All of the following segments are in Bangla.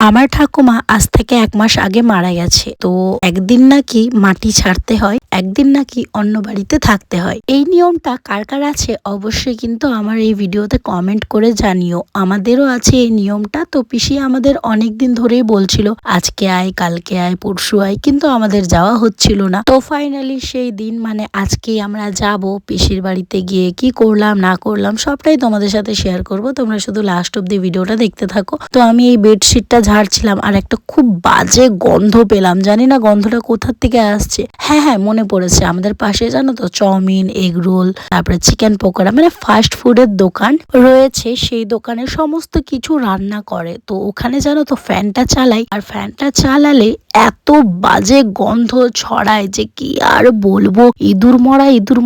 আমার ঠাকুমা আজ থেকে 1 মাস আগে মারা গেছে। তো একদিন নাকি মাটি ছাড়তে হয়, একদিন নাকি অন্য বাড়িতে থাকতে হয়। এই নিয়মটা কার কার আছে অবশ্যই কিন্তু আমার এই ভিডিওতে কমেন্ট করে জানিও। আমাদেরও আছে এই নিয়মটা। তো পিসি আমাদের অনেকদিন ধরেই বলছিল আজকে আয়, কালকে আয়, পরশু আয়, কিন্তু আমাদের যাওয়া হচ্ছিল না। তো ফাইনালি সেই দিন মানে আজকেই আমরা যাব। পিসির বাড়িতে গিয়ে কি করলাম না করলাম সবটাই তোমাদের সাথে শেয়ার করব। তোমরা শুধু লাস্ট অব্দি ভিডিওটা দেখতে থাকো। তো আমি এই বেডশিটটা ঝাড়ছিলাম আর একটা খুব বাজে গন্ধ পেলাম, জানি না গন্ধটা কোথার থেকে আসছে। হ্যাঁ, মনে পড়েছে, আমাদের পাশে জানো তো চাউমিন, এগ রোল, তারপরে চিকেন পকোড়া, মানে ফাস্ট ফুডের দোকান রয়েছে। সেই দোকানে সমস্ত কিছু রান্না করে। তো ওখানে জানো তো ফ্যানটা চালাই, আর ফ্যানটা চালালে এত বাজে গন্ধ ছড়ায় যে কি আর বলবো, ইঁদুর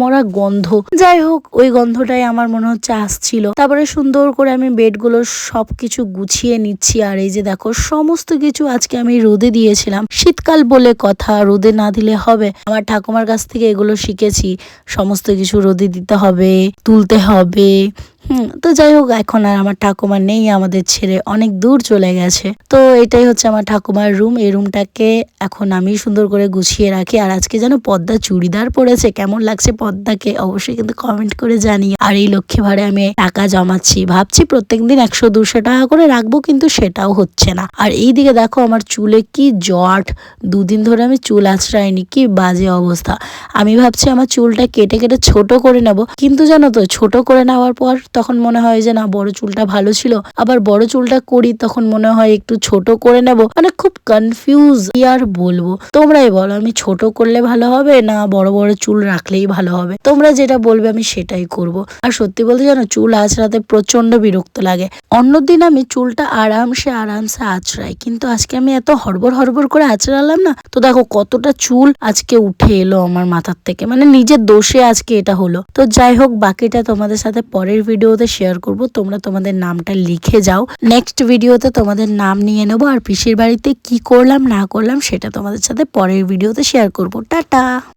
মরা গন্ধ। যাই হোক, ওই গন্ধটাই আমার মনে হচ্ছে আসছিল। তারপরে সুন্দর করে আমি বেডগুলো সবকিছু গুছিয়ে নিচ্ছি। আর এই যে দেখো, সমস্ত কিছু আজকে আমি রোদে দিয়েছিলাম। শীতকাল বলে কথা, রোদে না দিলে হবে? আমার ঠাকুমার কাছ থেকে এগুলো শিখেছি, সমস্ত কিছু রোদে দিতে হবে, তুলতে হবে। তো যাই হোক, এখন আর আমার ঠাকুমা নেই, আমাদের ছেড়ে অনেক দূর চলে গেছে। তো এটাই হচ্ছে আমার ঠাকুমার রুম। এই রুমটাকে এখন আমি সুন্দর করে গুছিয়ে রাখি। আর আজকে যেন পদ্মা চুড়িদার পরেছে, কেমন লাগছে পদ্মাকে অবশ্যই কিন্তু কমেন্ট করে জানিয়ে। আর এই লক্ষ্মী ভাড়ে আমি টাকা জমাচ্ছি, ভাবছি প্রত্যেকদিন 100-200 টাকা করে রাখবো, কিন্তু সেটাও হচ্ছে না। আর এইদিকে দেখো, আমার চুলে কি জট, 2 দিন ধরে আমি চুল আঁচড়াইনি, কি বাজে অবস্থা। আমি ভাবছি আমার চুলটা কেটে কেটে ছোট করে নেব, কিন্তু জানো তো ছোট করে নেওয়ার পর তখন মনে হয় যে না, বড় চুলটা ভালো ছিল। আবার বড় চুলটা করি তখন মনে হয় একটু ছোট করে নেব, মানে খুব কনফিউজ। কি আর বলবো, তোমরাই বলো আমি ছোট করলে ভালো হবে না বড় বড় চুল রাখলেই ভালো হবে? তোমরা যেটা বলবে আমি সেটাই করব। আর সত্যি বলতে জানো, চুল আঁচড়াতে প্রচন্ড বিরক্ত লাগে। অন্যদিন আমি চুলটা আরামসে আঁচড়াই, কিন্তু আজকে আমি এত হড়বড় করে আঁচড়ালাম না, তো দেখো কতটা চুল আজকে উঠে এলো আমার মাথার থেকে, মানে নিজের দোষে আজকে এটা হলো। তো যাই হোক, বাকিটা তোমাদের সাথে পরের ভিডিওতে শেয়ার করব। তোমরা তোমাদের নামটা লিখে যাও, নেক্সট ভিডিওতে তোমাদের নাম নিয়ে নেবো। আর পিসির বাড়িতে কি করলাম না করলাম সেটা তোমাদের সাথে পরের ভিডিওতে শেয়ার করব। টাটা।